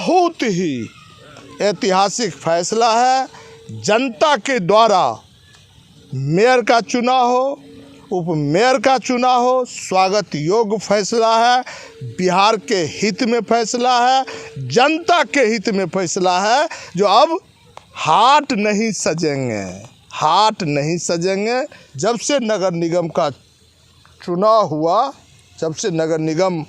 बहुत ही ऐतिहासिक फैसला है। जनता के द्वारा मेयर का चुनाव हो, उप मेयर का चुनाव हो, स्वागत योग्य फैसला है। बिहार के हित में फैसला है, जनता के हित में फैसला है। जो अब हाट नहीं सजेंगे, हाट नहीं सजेंगे। जब से नगर निगम का चुनाव हुआ, जब से नगर निगम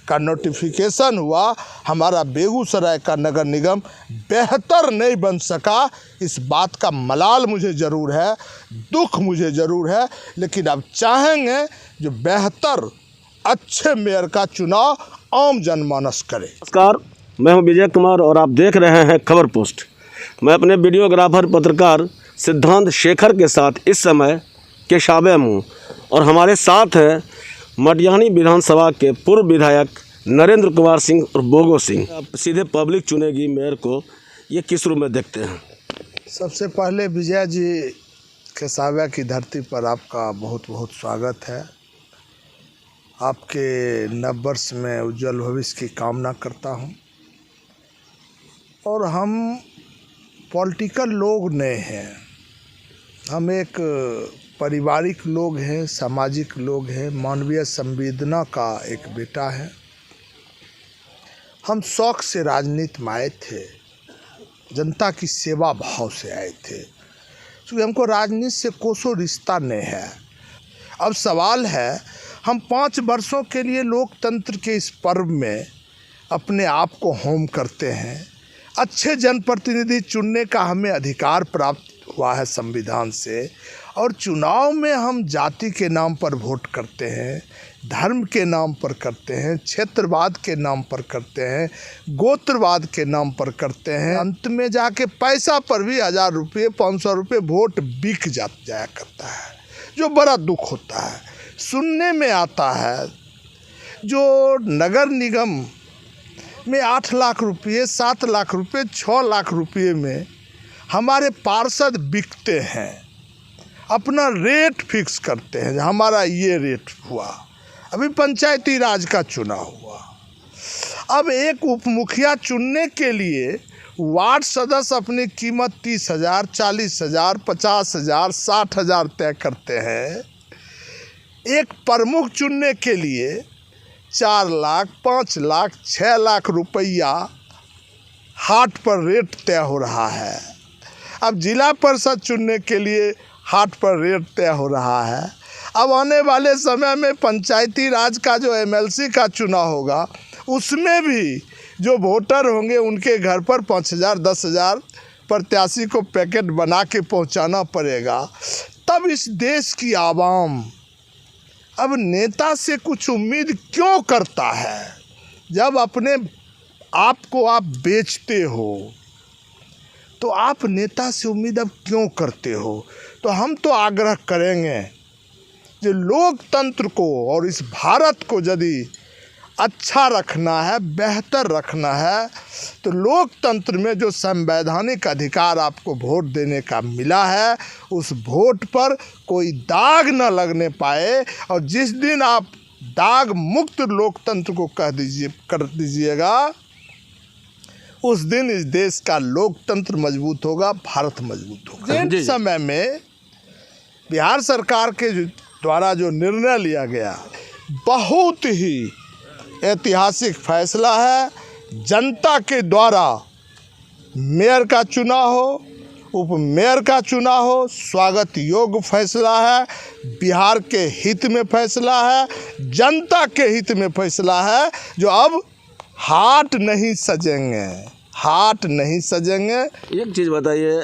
का नोटिफिकेशन हुआ, हमारा बेगूसराय का नगर निगम बेहतर नहीं बन सका। इस बात का मलाल मुझे ज़रूर है, दुख मुझे ज़रूर है, लेकिन अब चाहेंगे जो बेहतर अच्छे मेयर का चुनाव आम जनमानस करे। नमस्कार, मैं हूं विजय कुमार और आप देख रहे हैं खबर पोस्ट। मैं अपने वीडियोग्राफर पत्रकार सिद्धांत शेखर के साथ इस समय केशावे में हूँ और हमारे साथ हैं मटिहानी विधानसभा के पूर्व विधायक नरेंद्र कुमार सिंह और बोगो सिंह। अब सीधे पब्लिक चुनेगी मेयर को, ये किस रूप में देखते हैं? सबसे पहले विजय जी, केशावे की धरती पर आपका बहुत बहुत स्वागत है। आपके नव वर्ष में उज्जवल भविष्य की कामना करता हूं। और हम पॉलिटिकल लोग नहीं हैं, हम एक पारिवारिक लोग हैं, सामाजिक लोग हैं, मानवीय संवेदना का एक बेटा है। हम शौक से राजनीति में आए थे, जनता की सेवा भाव से आए थे, क्योंकि हमको राजनीति से कोसों रिश्ता नहीं है। अब सवाल है, हम 5 वर्षों के लिए लोकतंत्र के इस पर्व में अपने आप को होम करते हैं। अच्छे जनप्रतिनिधि चुनने का हमें अधिकार प्राप्त हुआ है संविधान से, और चुनाव में हम जाति के नाम पर वोट करते हैं, धर्म के नाम पर करते हैं, क्षेत्रवाद के नाम पर करते हैं, गोत्रवाद के नाम पर करते हैं। अंत में जाके पैसा पर भी 1000 रुपये 500 रुपये वोट बिक जाया करता है, जो बड़ा दुख होता है। सुनने में आता है जो नगर निगम में 8 लाख रुपये, 7 लाख रुपये, 6 लाख रुपये में हमारे पार्षद बिकते हैं, अपना रेट फिक्स करते हैं। हमारा ये रेट हुआ। अभी पंचायती राज का चुनाव हुआ, अब एक उप मुखिया चुनने के लिए वार्ड सदस्य अपनी कीमत 30,000, 40,000, 50,000, 60,000 तय करते हैं। एक प्रमुख चुनने के लिए 4 लाख, 5 लाख, 6 लाख रुपया हाट पर रेट तय हो रहा है। अब जिला परिषद चुनने के लिए हाट पर रेट तय हो रहा है। अब आने वाले समय में पंचायती राज का जो एमएलसी का चुनाव होगा, उसमें भी जो वोटर होंगे उनके घर पर 5,000, 10,000 प्रत्याशी को पैकेट बना के पहुंचाना पड़ेगा। तब इस देश की आवाम अब नेता से कुछ उम्मीद क्यों करता है? जब अपने आप को आप बेचते हो तो आप नेता से उम्मीद अब क्यों करते हो? तो हम तो आग्रह करेंगे जो लोकतंत्र को और इस भारत को यदि अच्छा रखना है, बेहतर रखना है, तो लोकतंत्र में जो संवैधानिक अधिकार आपको वोट देने का मिला है, उस वोट पर कोई दाग न लगने पाए। और जिस दिन आप दाग मुक्त लोकतंत्र को कर दीजिएगा, उस दिन इस देश का लोकतंत्र मजबूत होगा, भारत मजबूत होगा। इस समय में बिहार सरकार के द्वारा जो निर्णय लिया गया, बहुत ही ऐतिहासिक फैसला है। जनता के द्वारा मेयर का चुनाव हो, उप मेयर का चुनाव हो, स्वागत योग्य फैसला है। बिहार के हित में फैसला है, जनता के हित में फैसला है। जो अब हाट नहीं सजेंगे, हाट नहीं सजेंगे। एक चीज़ बताइए,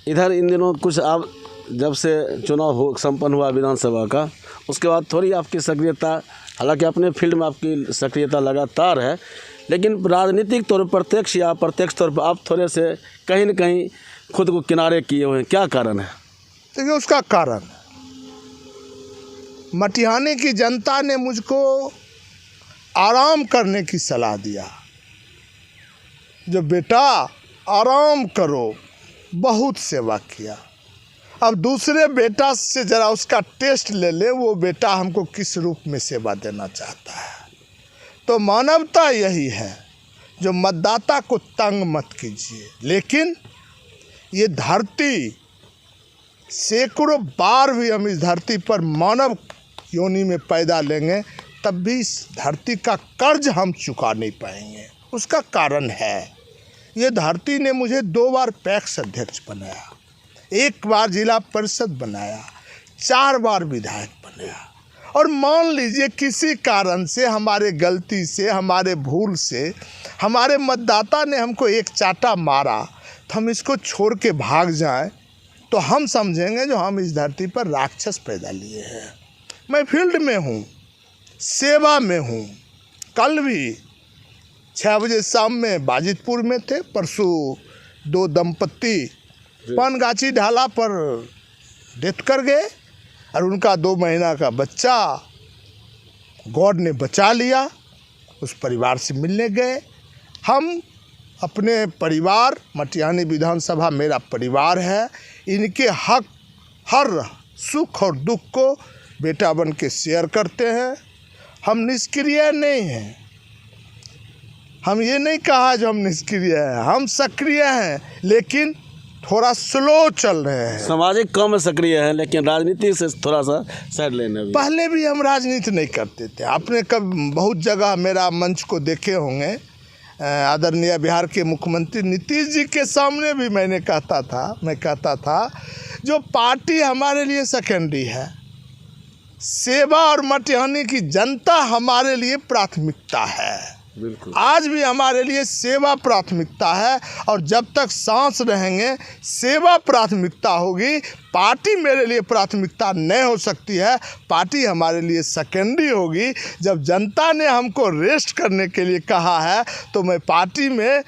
इधर इन दिनों कुछ आप जब से चुनाव संपन्न हुआ विधानसभा का, उसके बाद थोड़ी आपकी सक्रियता, हालांकि अपने फील्ड में आपकी सक्रियता लगातार है, लेकिन राजनीतिक तौर पर प्रत्यक्ष या अप्रत्यक्ष तौर पर आप थोड़े से कहीं न कहीं खुद को किनारे किए हुए हैं। क्या कारण है? देखिए, उसका कारण मटिहानी की जनता ने मुझको आराम करने की सलाह दिया। जो बेटा आराम करो, बहुत सेवा किया, अब दूसरे बेटा से ज़रा उसका टेस्ट ले ले, वो बेटा हमको किस रूप में सेवा देना चाहता है। तो मानवता यही है जो मतदाता को तंग मत कीजिए। लेकिन ये धरती, सैकड़ों बार भी हम इस धरती पर मानव योनि में पैदा लेंगे तब भी इस धरती का कर्ज हम चुका नहीं पाएंगे। उसका कारण है, ये धरती ने मुझे 2 बार पैक्स अध्यक्ष बनाया, 1 बार जिला परिषद बनाया, 4 बार विधायक बनाया। और मान लीजिए किसी कारण से, हमारे गलती से, हमारे भूल से, हमारे मतदाता ने हमको एक चाटा मारा तो हम इसको छोड़ के भाग जाएं तो हम समझेंगे जो हम इस धरती पर राक्षस पैदा लिए हैं। मैं फील्ड में हूँ, सेवा में हूँ। कल भी 6 बजे शाम में बाजितपुर में थे। परसों 2 दंपत्ति पानगाछी ढाला पर डेथ कर गए और उनका 2 महीना का बच्चा गॉड ने बचा लिया। उस परिवार से मिलने गए। हम अपने परिवार, मटिहानी विधानसभा मेरा परिवार है, इनके हक, हर सुख और दुख को बेटा बन के शेयर करते हैं। हम निष्क्रिय नहीं हैं। हम ये नहीं कहा जो हम निष्क्रिय हैं, हम सक्रिय हैं, लेकिन थोड़ा स्लो चल रहे हैं। सामाजिक काम में सक्रिय है लेकिन राजनीति से थोड़ा सा साइड लेने भी। पहले भी हम राजनीति नहीं करते थे। आपने कब बहुत जगह मेरा मंच को देखे होंगे। आदरणीय बिहार के मुख्यमंत्री नीतीश जी के सामने भी मैं कहता था जो पार्टी हमारे लिए सेकेंडरी है, सेवा और मटिहानी की जनता हमारे लिए प्राथमिकता है। बिल्कुल। आज भी हमारे लिए सेवा प्राथमिकता है और जब तक सांस रहेंगे सेवा प्राथमिकता होगी। पार्टी मेरे लिए प्राथमिकता नहीं हो सकती है, पार्टी हमारे लिए सेकेंडरी होगी। जब जनता ने हमको रेस्ट करने के लिए कहा है तो मैं पार्टी में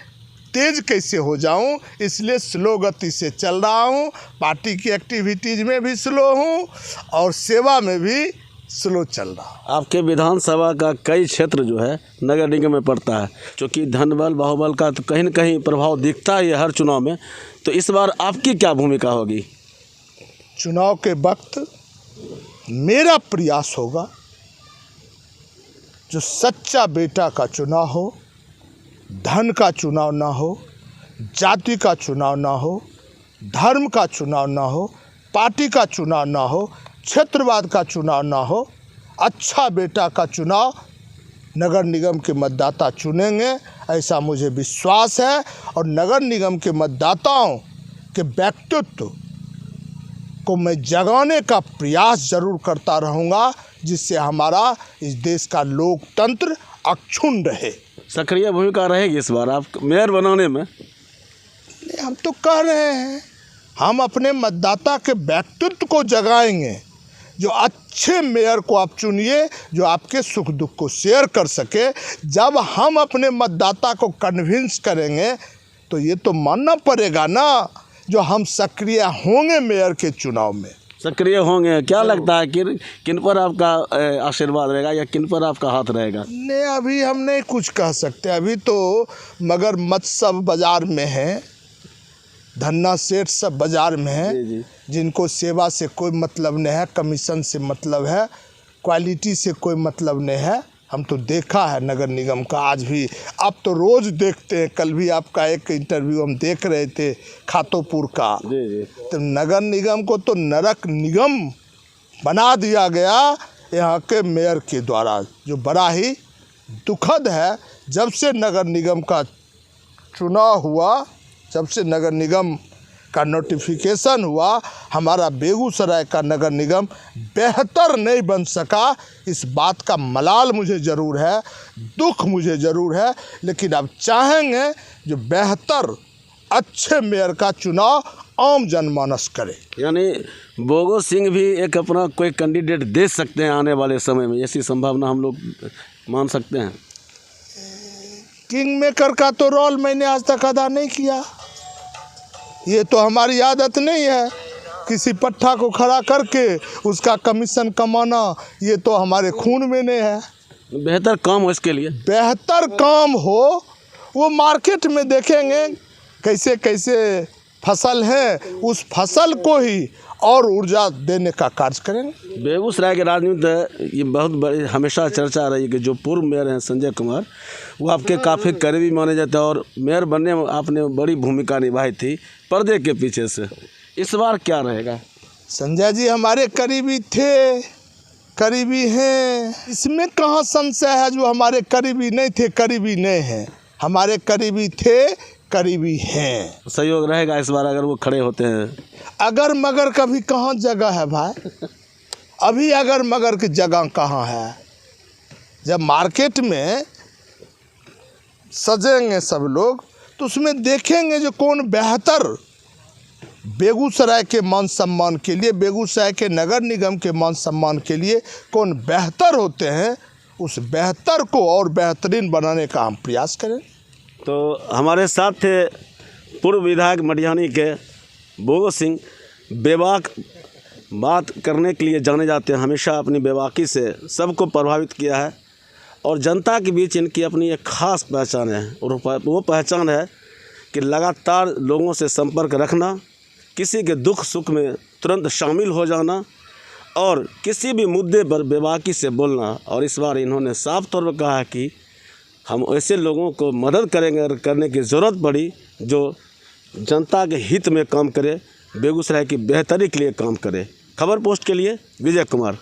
तेज कैसे हो जाऊं, इसलिए स्लो गति से चल रहा हूं। पार्टी की एक्टिविटीज़ में भी स्लो हूं और सेवा में भी स्लो चल रहा। आपके विधानसभा का कई क्षेत्र जो है नगर निगम में पड़ता है, क्योंकि धनबल बाहुबल का तो कहीं न कहीं प्रभाव दिखता है हर चुनाव में। तो इस बार आपकी क्या भूमिका होगी? चुनाव के वक्त मेरा प्रयास होगा जो सच्चा बेटा का चुनाव हो, धन का चुनाव ना हो, जाति का चुनाव ना हो, धर्म का चुनाव ना हो, पार्टी का चुनाव ना हो, क्षेत्रवाद का चुनाव ना हो। अच्छा बेटा का चुनाव नगर निगम के मतदाता चुनेंगे, ऐसा मुझे विश्वास है। और नगर निगम के मतदाताओं के व्यक्तित्व को मैं जगाने का प्रयास ज़रूर करता रहूँगा, जिससे हमारा इस देश का लोकतंत्र अक्षुण्ण रहे। सक्रिय भूमिका रहेगी इस बार आप मेयर बनाने में? हम तो कह रहे हैं, हम अपने मतदाता के व्यक्तित्व को जगाएंगे। जो अच्छे मेयर को आप चुनिए, जो आपके सुख दुख को शेयर कर सके। जब हम अपने मतदाता को कन्विंस करेंगे तो ये तो मानना पड़ेगा ना जो हम सक्रिय होंगे मेयर के चुनाव में। सक्रिय होंगे। क्या लगता है कि किन पर आपका आशीर्वाद रहेगा या किन पर आपका हाथ रहेगा? नहीं, अभी हम नहीं कुछ कह सकते। अभी तो मगरमच्छ सब बाज़ार में हैं, धन्ना सेठ सब बाज़ार में हैं, जिनको सेवा से कोई मतलब नहीं है, कमीशन से मतलब है, क्वालिटी से कोई मतलब नहीं है। हम तो देखा है नगर निगम का, आज भी आप तो रोज़ देखते हैं। कल भी आपका एक इंटरव्यू हम देख रहे थे खातोपुर का। तो नगर निगम को तो नरक निगम बना दिया गया यहाँ के मेयर के द्वारा, जो बड़ा ही दुखद है। जब से नगर निगम का चुनाव हुआ, जब से नगर निगम का नोटिफिकेशन हुआ, हमारा बेगूसराय का नगर निगम बेहतर नहीं बन सका। इस बात का मलाल मुझे ज़रूर है, दुख मुझे ज़रूर है, लेकिन अब चाहेंगे जो बेहतर अच्छे मेयर का चुनाव आम जनमानस करे। यानी बोगो सिंह भी एक अपना कोई कैंडिडेट दे सकते हैं आने वाले समय में, ऐसी संभावना हम लोग मान सकते हैं? किंग मेकर का तो रोल मैंने आज तक अदा नहीं किया। ये तो हमारी आदत नहीं है किसी पट्टा को खड़ा करके उसका कमीशन कमाना, ये तो हमारे खून में नहीं है। बेहतर काम हो, इसके लिए बेहतर काम हो, वो मार्केट में देखेंगे कैसे कैसे फसल है, उस फसल को ही और ऊर्जा देने का कार्य करेंगे। बेगूसराय के राजनीति ये बहुत बड़ी हमेशा चर्चा रही कि जो पूर्व मेयर हैं संजय कुमार, वो आपके काफ़ी करीबी माने जाते हैं और मेयर बनने में आपने बड़ी भूमिका निभाई थी पर्दे के पीछे से। इस बार क्या रहेगा? संजय जी हमारे करीबी थे, करीबी हैं, इसमें कहाँ संशय है। जो हमारे करीबी नहीं थे, करीबी नहीं हैं, हमारे करीबी थे, करीबी हैं। सहयोग रहेगा इस बार अगर वो खड़े होते हैं? अगर मगर कभी कहाँ जगह है भाई, अभी अगर मगर की जगह कहाँ है। जब मार्केट में सजेंगे सब लोग तो उसमें देखेंगे जो कौन बेहतर बेगूसराय के मान सम्मान के लिए, बेगूसराय के नगर निगम के मान सम्मान के लिए कौन बेहतर होते हैं, उस बेहतर को और बेहतरीन बनाने का हम प्रयास करें। तो हमारे साथ थे पूर्व विधायक मटिहानी के भोगो सिंह। बेबाक बात करने के लिए जाने जाते हैं, हमेशा अपनी बेबाकी से सबको प्रभावित किया है और जनता के बीच इनकी अपनी एक ख़ास पहचान है। और वो पहचान है कि लगातार लोगों से संपर्क रखना, किसी के दुख सुख में तुरंत शामिल हो जाना और किसी भी मुद्दे पर बेबाकी से बोलना। और इस बार इन्होंने साफ तौर पर कहा है कि हम ऐसे लोगों को मदद करेंगे अगर करने की ज़रूरत पड़ी जो जनता के हित में काम करे, बेगूसराय की बेहतरी के लिए काम करे। खबर पोस्ट के लिए विजय कुमार।